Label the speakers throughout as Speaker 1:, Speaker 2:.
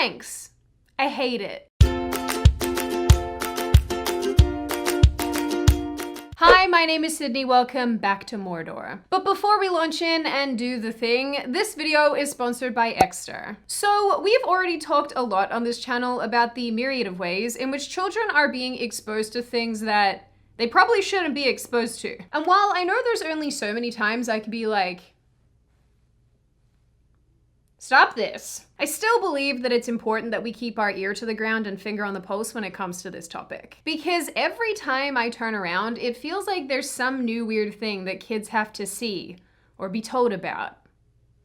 Speaker 1: thanks. I hate it. Hi, my name is Sydney. Welcome back to Mordor. But before we launch in and do the thing, this video is sponsored by Exter. So we've already talked a lot on this channel about the myriad of ways in which children are being exposed to things that they probably shouldn't be exposed to. And while I know there's only so many times I could be like, stop this, I still believe that it's important that we keep our ear to the ground and finger on the pulse when it comes to this topic. Because every time I turn around, it feels like there's some new weird thing that kids have to see, or be told about,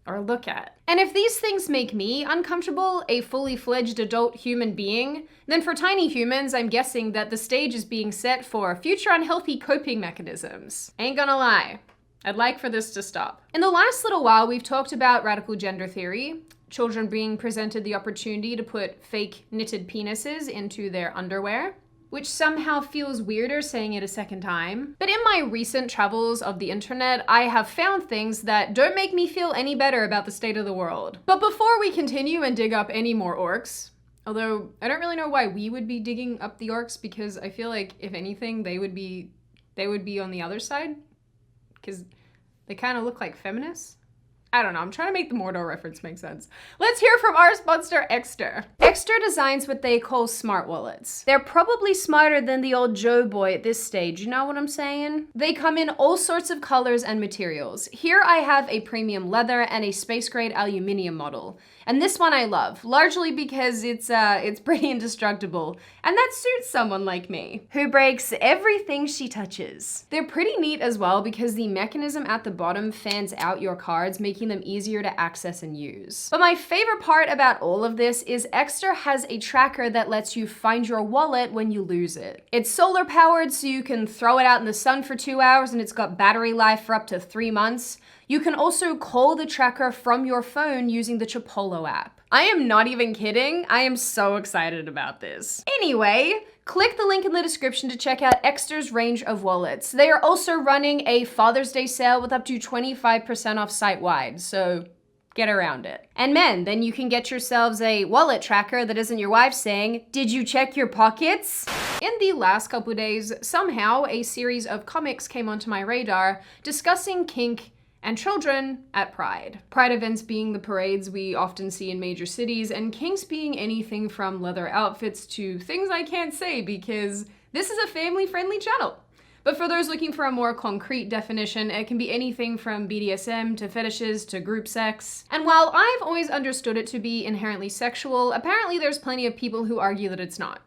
Speaker 1: or look at. And if these things make me uncomfortable, a fully fledged adult human being, then for tiny humans, I'm guessing that the stage is being set for future unhealthy coping mechanisms. Ain't gonna lie, I'd like for this to stop. In the last little while, we've talked about radical gender theory, children being presented the opportunity to put fake knitted penises into their underwear, which somehow feels weirder saying it a second time. But in my recent travels of the internet, I have found things that don't make me feel any better about the state of the world. But before we continue and dig up any more orcs, although I don't really know why we would be digging up the orcs, because I feel like if anything, they would be on the other side, because they kind of look like feminists. I don't know, I'm trying to make the Mordor reference make sense. Let's hear from our sponsor, Exter. Exter designs what they call smart wallets. They're probably smarter than the old Joe boy at this stage, you know what I'm saying? They come in all sorts of colors and materials. Here I have a premium leather and a space grade aluminum model. And this one I love, largely because it's pretty indestructible. And that suits someone like me, who breaks everything she touches. They're pretty neat as well because the mechanism at the bottom fans out your cards, making them easier to access and use. But my favorite part about all of this is Exter has a tracker that lets you find your wallet when you lose it. It's solar powered, so you can throw it out in the sun for 2 hours and it's got battery life for up to 3 months. You can also call the tracker from your phone using the Chipolo app. I am not even kidding. I am so excited about this. Anyway, click the link in the description to check out Exter's range of wallets. They are also running a Father's Day sale with up to 25% off site-wide, so get around it. And men, then you can get yourselves a wallet tracker that isn't your wife saying, "Did you check your pockets?" In the last couple of days, somehow a series of comics came onto my radar discussing kink and children at Pride. Pride events being the parades we often see in major cities, and kinks being anything from leather outfits to things I can't say because this is a family-friendly channel. But for those looking for a more concrete definition, it can be anything from BDSM to fetishes to group sex. And while I've always understood it to be inherently sexual, apparently there's plenty of people who argue that it's not.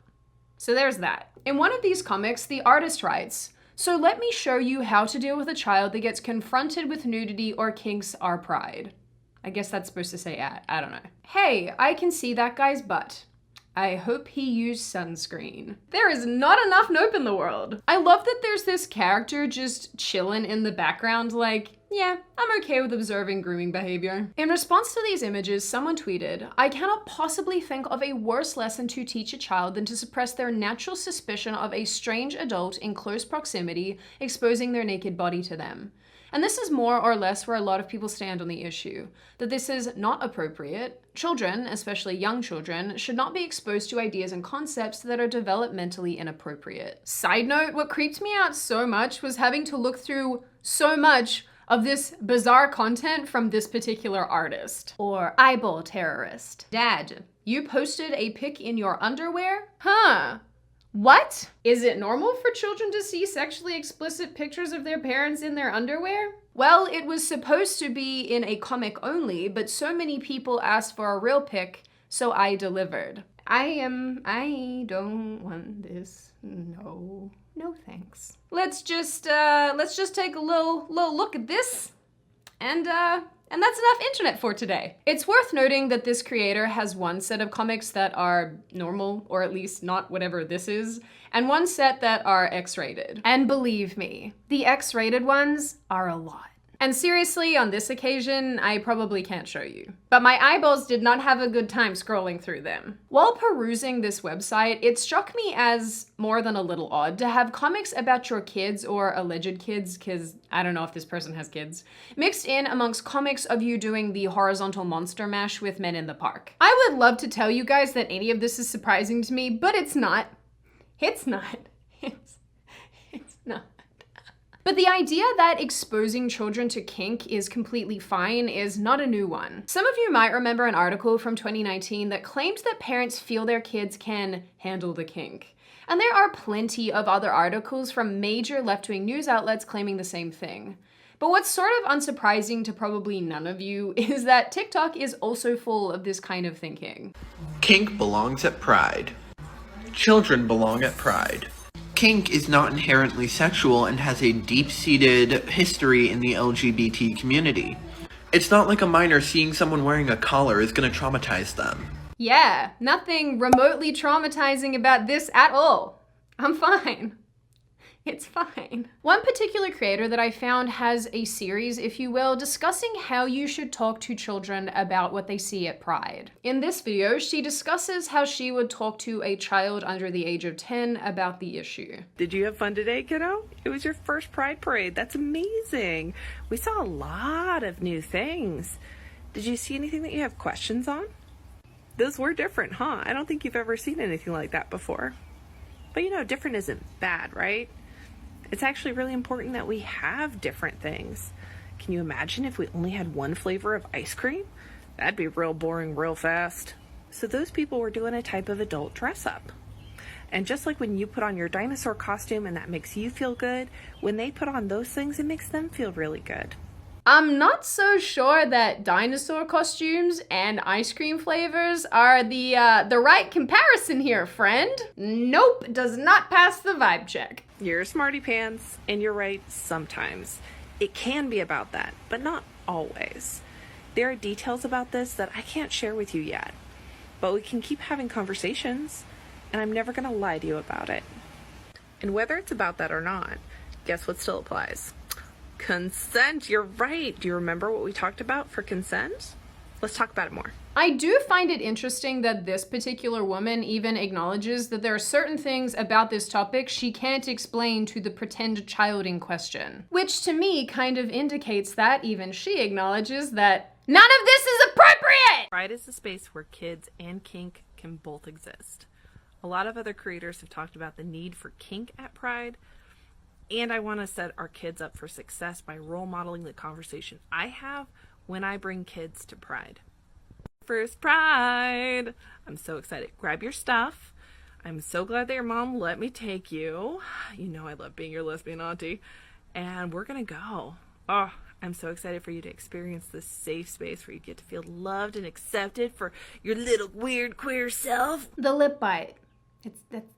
Speaker 1: So there's that. In one of these comics, the artist writes, "So let me show you how to deal with a child that gets confronted with nudity or kinks are Pride." I guess that's supposed to say at, I don't know. "Hey, I can see that guy's butt. I hope he used sunscreen." There is not enough nope in the world. I love that there's this character just chilling in the background like, yeah, I'm okay with observing grooming behavior. In response to these images, someone tweeted, "I cannot possibly think of a worse lesson to teach a child than to suppress their natural suspicion of a strange adult in close proximity, exposing their naked body to them." And this is more or less where a lot of people stand on the issue, that this is not appropriate. Children, especially young children, should not be exposed to ideas and concepts that are developmentally inappropriate. Side note, what creeped me out so much was having to look through so much of this bizarre content from this particular artist. Or eyeball terrorist. "Dad, you posted a pic in your underwear? Huh. What? Is it normal for children to see sexually explicit pictures of their parents in their underwear?" Well, it was supposed to be in a comic only, but so many people asked for a real pic, so I delivered. I don't want this. No thanks. Let's just take a little look at this, and that's enough internet for today. It's worth noting that this creator has one set of comics that are normal, or at least not whatever this is, and one set that are X-rated. And believe me, the X-rated ones are a lot. And seriously, on this occasion, I probably can't show you. But my eyeballs did not have a good time scrolling through them. While perusing this website, it struck me as more than a little odd to have comics about your kids or alleged kids, because I don't know if this person has kids, mixed in amongst comics of you doing the horizontal monster mash with men in the park. I would love to tell you guys that any of this is surprising to me, but it's not. It's not. It's not. But the idea that exposing children to kink is completely fine is not a new one. Some of you might remember an article from 2019 that claimed that parents feel their kids can handle the kink. And there are plenty of other articles from major left-wing news outlets claiming the same thing. But what's sort of unsurprising to probably none of you is that TikTok is also full of this kind of thinking.
Speaker 2: Kink belongs at Pride. Children belong at Pride. Kink is not inherently sexual and has a deep-seated history in the LGBT community. It's not like a minor seeing someone wearing a collar is going to traumatize them.
Speaker 1: Yeah, nothing remotely traumatizing about this at all. I'm fine. It's fine. One particular creator that I found has a series, if you will, discussing how you should talk to children about what they see at Pride. In this video, she discusses how she would talk to a child under the age of 10 about the issue.
Speaker 3: Did you have fun today, kiddo? It was your first Pride Parade. That's amazing. We saw a lot of new things. Did you see anything that you have questions on? Those were different, huh? I don't think you've ever seen anything like that before. But you know, different isn't bad, right? It's actually really important that we have different things. Can you imagine if we only had one flavor of ice cream? That'd be real boring real fast. So those people were doing a type of adult dress up. And just like when you put on your dinosaur costume and that makes you feel good, when they put on those things, it makes them feel really good.
Speaker 1: I'm not so sure that dinosaur costumes and ice cream flavors are the right comparison here, friend. Nope, does not pass the vibe check.
Speaker 3: You're a smarty pants, and you're right sometimes. It can be about that, but not always. There are details about this that I can't share with you yet, but we can keep having conversations, and I'm never going to lie to you about it. And whether it's about that or not, guess what still applies? Consent, you're right. Do you remember what we talked about for consent? Let's talk about it more.
Speaker 1: I do find it interesting that this particular woman even acknowledges that there are certain things about this topic she can't explain to the pretend child in question. Which to me kind of indicates that even she acknowledges that none of this is appropriate!
Speaker 3: Pride is a space where kids and kink can both exist. A lot of other creators have talked about the need for kink at Pride, and I want to set our kids up for success by role modeling the conversation I have when I bring kids to Pride. First Pride! I'm so excited. Grab your stuff. I'm so glad that your mom let me take you. You know I love being your lesbian auntie. And we're gonna go. Oh, I'm so excited for you to experience this safe space where you get to feel loved and accepted for your little weird queer self.
Speaker 1: The lip bite.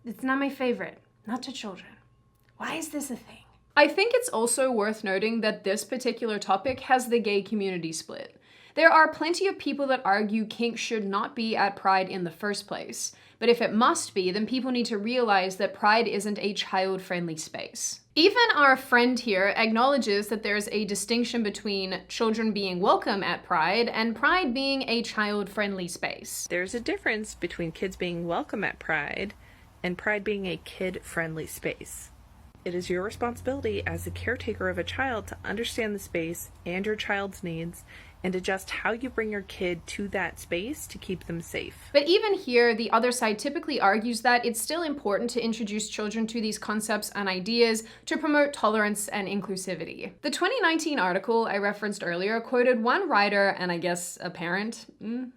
Speaker 1: It's not my favorite. Not to children. Why is this a thing? I think it's also worth noting that this particular topic has the gay community split. There are plenty of people that argue kink should not be at Pride in the first place. But if it must be, then people need to realize that Pride isn't a child-friendly space. Even our friend here acknowledges that there's a distinction between children being welcome at Pride and Pride being a child-friendly space.
Speaker 3: There's a difference between kids being welcome at Pride and Pride being a kid-friendly space. It is your responsibility as the caretaker of a child to understand the space and your child's needs and adjust how you bring your kid to that space to keep them safe.
Speaker 1: But even here, the other side typically argues that it's still important to introduce children to these concepts and ideas to promote tolerance and inclusivity. The 2019 article I referenced earlier quoted one writer, and I guess a parent,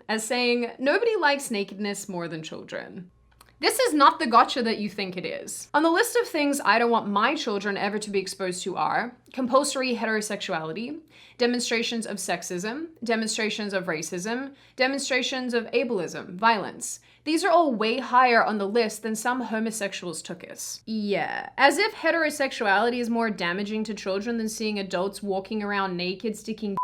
Speaker 1: as saying, "Nobody likes nakedness more than children." This is not the gotcha that you think it is. On the list of things I don't want my children ever to be exposed to are compulsory heterosexuality, demonstrations of sexism, demonstrations of racism, demonstrations of ableism, violence. These are all way higher on the list than some homosexuals took us. Yeah, as if heterosexuality is more damaging to children than seeing adults walking around naked sticking.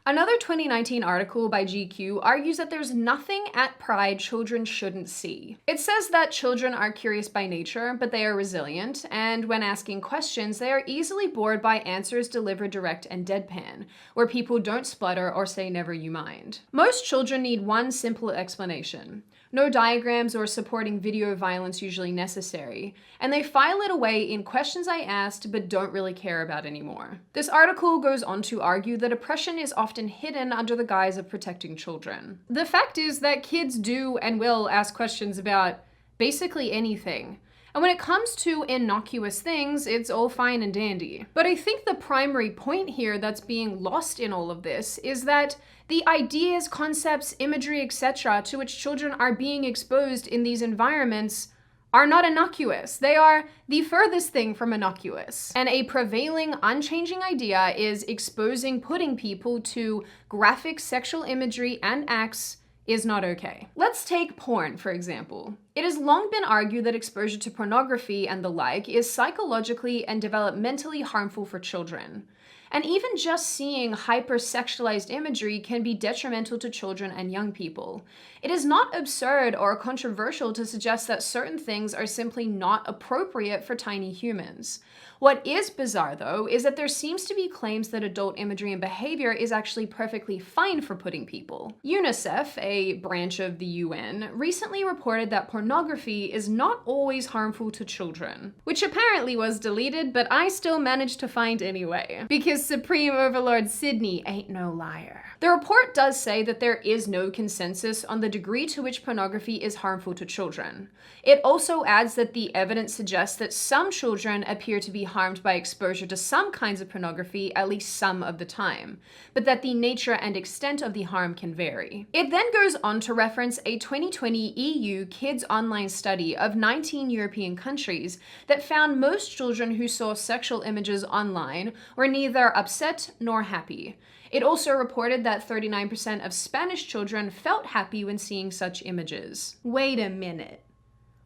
Speaker 1: Another 2019 article by GQ argues that there's nothing at Pride children shouldn't see. It says that children are curious by nature, but they are resilient, and when asking questions, they are easily bored by answers delivered direct and deadpan, where people don't splutter or say never you mind. Most children need one simple explanation. No diagrams or supporting video violence usually necessary, and they file it away in questions I asked but don't really care about anymore. This article goes on to argue that oppression is often hidden under the guise of protecting children. The fact is that kids do and will ask questions about basically anything. And when it comes to innocuous things, it's all fine and dandy. But I think the primary point here that's being lost in all of this is that the ideas, concepts, imagery, etc. to which children are being exposed in these environments are not innocuous. They are the furthest thing from innocuous. And a prevailing, unchanging idea is exposing putting people to graphic sexual imagery and acts is not okay. Let's take porn, for example. It has long been argued that exposure to pornography and the like is psychologically and developmentally harmful for children. And even just seeing hypersexualized imagery can be detrimental to children and young people. It is not absurd or controversial to suggest that certain things are simply not appropriate for tiny humans. What is bizarre, though, is that there seems to be claims that adult imagery and behavior is actually perfectly fine for putting people. UNICEF, a branch of the UN, recently reported that pornography is not always harmful to children, which apparently was deleted, but I still managed to find anyway, because Supreme Overlord Sydney ain't no liar. The report does say that there is no consensus on the degree to which pornography is harmful to children. It also adds that the evidence suggests that some children appear to be harmed by exposure to some kinds of pornography at least some of the time, but that the nature and extent of the harm can vary. It then goes on to reference a 2020 EU Kids Online study of 19 European countries that found most children who saw sexual images online were neither upset nor happy. It also reported that 39% of Spanish children felt happy when seeing such images. Wait a minute.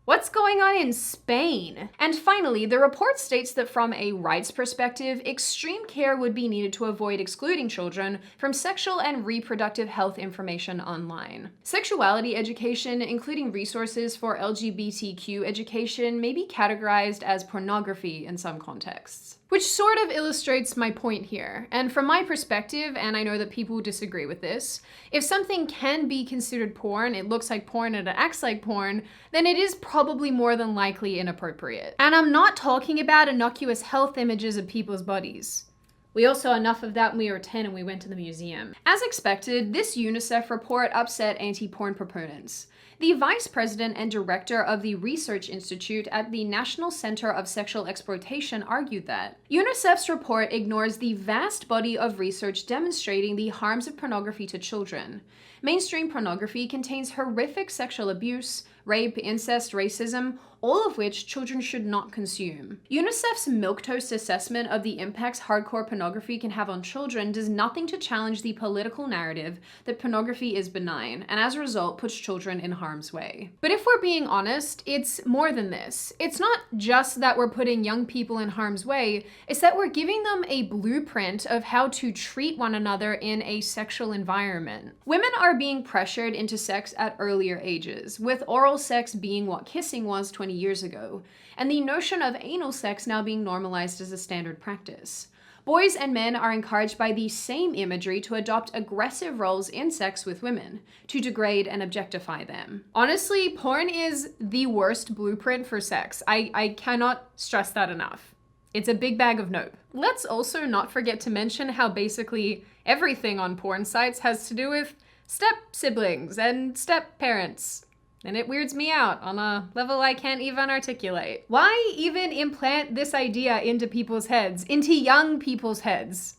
Speaker 1: What's going on in Spain? And finally, the report states that from a rights perspective, extreme care would be needed to avoid excluding children from sexual and reproductive health information online. Sexuality education, including resources for LGBTQ education, may be categorized as pornography in some contexts. Which sort of illustrates my point here. And from my perspective, and I know that people disagree with this, if something can be considered porn, it looks like porn and it acts like porn, then it is probably more than likely inappropriate. And I'm not talking about innocuous health images of people's bodies. We all saw enough of that when we were 10 and we went to the museum. As expected, this UNICEF report upset anti-porn proponents. The vice president and director of the Research Institute at the National Center of Sexual Exploitation argued that UNICEF's report ignores the vast body of research demonstrating the harms of pornography to children. Mainstream pornography contains horrific sexual abuse, rape, incest, racism, all of which children should not consume. UNICEF's milquetoast assessment of the impacts hardcore pornography can have on children does nothing to challenge the political narrative that pornography is benign, and as a result puts children in harm's way. But if we're being honest, it's more than this. It's not just that we're putting young people in harm's way, it's that we're giving them a blueprint of how to treat one another in a sexual environment. Women are being pressured into sex at earlier ages, with oral sex being what kissing was 20 years ago, and the notion of anal sex now being normalized as a standard practice. Boys and men are encouraged by the same imagery to adopt aggressive roles in sex with women, to degrade and objectify them. Honestly, porn is the worst blueprint for sex. I cannot stress that enough. It's a big bag of nope. Let's also not forget to mention how basically everything on porn sites has to do with step-siblings and step-parents. And it weirds me out on a level I can't even articulate. Why even implant this idea into people's heads, into young people's heads?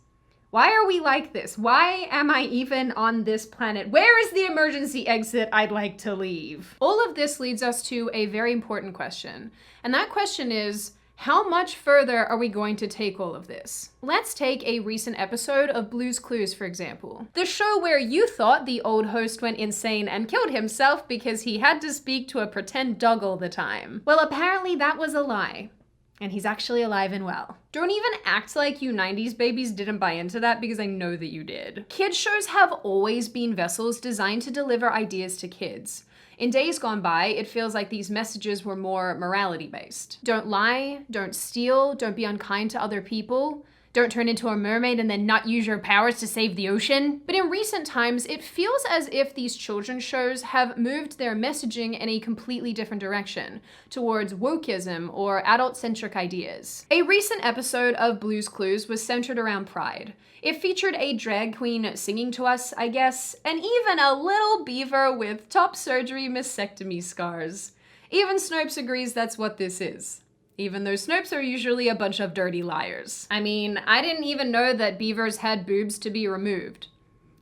Speaker 1: Why are we like this? Why am I even on this planet? Where is the emergency exit I'd like to leave? All of this leads us to a very important question. And that question is, how much further are we going to take all of this? Let's take a recent episode of Blue's Clues, for example. The show where you thought the old host went insane and killed himself because he had to speak to a pretend dog all the time. Well, apparently that was a lie. And he's actually alive and well. Don't even act like you 90s babies didn't buy into that, because I know that you did. Kids shows have always been vessels designed to deliver ideas to kids. In days gone by, it feels like these messages were more morality-based. Don't lie, don't steal, don't be unkind to other people. Don't turn into a mermaid and then not use your powers to save the ocean. But in recent times, it feels as if these children's shows have moved their messaging in a completely different direction, towards wokeism or adult-centric ideas. A recent episode of Blue's Clues was centered around pride. It featured a drag queen singing to us, I guess, and even a little beaver with top surgery mastectomy scars. Even Snopes agrees that's what this is. Even though Snopes are usually a bunch of dirty liars. I mean, I didn't even know that beavers had boobs to be removed.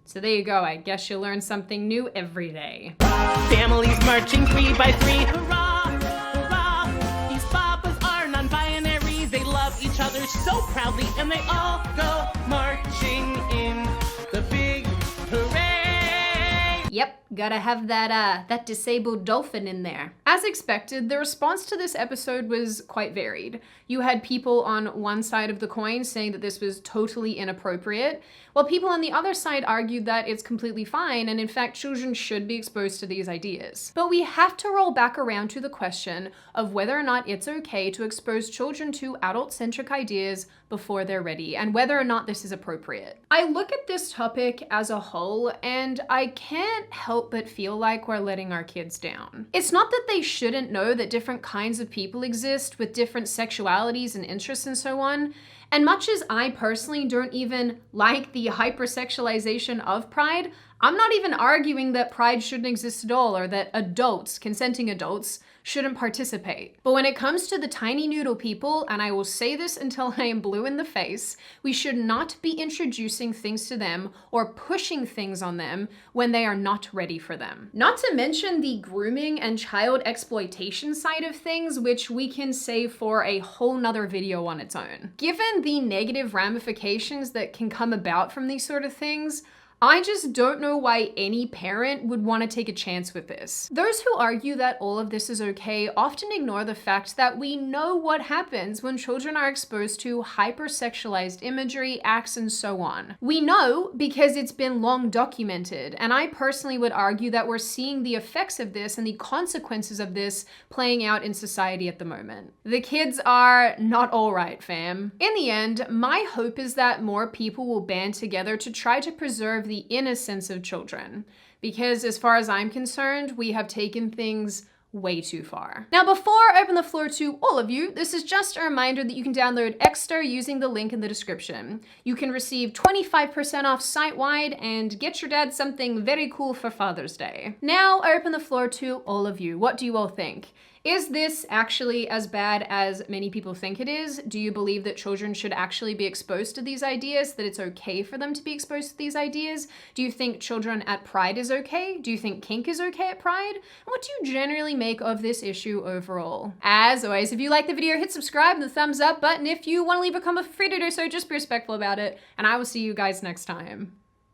Speaker 1: So there you go, I guess you learn something new every day.
Speaker 4: Families marching 3 by 3, hurrah, hurrah. These papas are non-binary, they love each other so proudly, and they all go marching in the big hooray.
Speaker 1: Yep, gotta have that disabled dolphin in there. As expected, the response to this episode was quite varied. You had people on one side of the coin saying that this was totally inappropriate, while people on the other side argued that it's completely fine and in fact children should be exposed to these ideas. But we have to roll back around to the question of whether or not it's okay to expose children to adult-centric ideas before they're ready, and whether or not this is appropriate. I look at this topic as a whole, and I can't help but feel like we're letting our kids down. It's not that they shouldn't know that different kinds of people exist with different sexualities and interests and so on. And much as I personally don't even like the hypersexualization of pride, I'm not even arguing that pride shouldn't exist at all, or that adults, consenting adults, shouldn't participate. But when it comes to the tiny noodle people, and I will say this until I am blue in the face, we should not be introducing things to them or pushing things on them when they are not ready for them. Not to mention the grooming and child exploitation side of things, which we can save for a whole nother video on its own. Given the negative ramifications that can come about from these sort of things, I just don't know why any parent would want to take a chance with this. Those who argue that all of this is okay often ignore the fact that we know what happens when children are exposed to hypersexualized imagery, acts, and so on. We know because it's been long documented, and I personally would argue that we're seeing the effects of this and the consequences of this playing out in society at the moment. The kids are not all right, fam. In the end, my hope is that more people will band together to try to preserve the innocence of children, because as far as I'm concerned, we have taken things way too far. Now, before I open the floor to all of you, this is just a reminder that you can download Exter using the link in the description. You can receive 25% off site-wide and get your dad something very cool for Father's Day. Now, I open the floor to all of you. What do you all think? Is this actually as bad as many people think it is? Do you believe that children should actually be exposed to these ideas, that it's okay for them to be exposed to these ideas? Do you think children at Pride is okay? Do you think kink is okay at Pride? And what do you generally make of this issue overall? As always, if you like the video, hit subscribe and the thumbs up button. If you want to leave a comment, feel free to do so, just be respectful about it, and I will see you guys next time.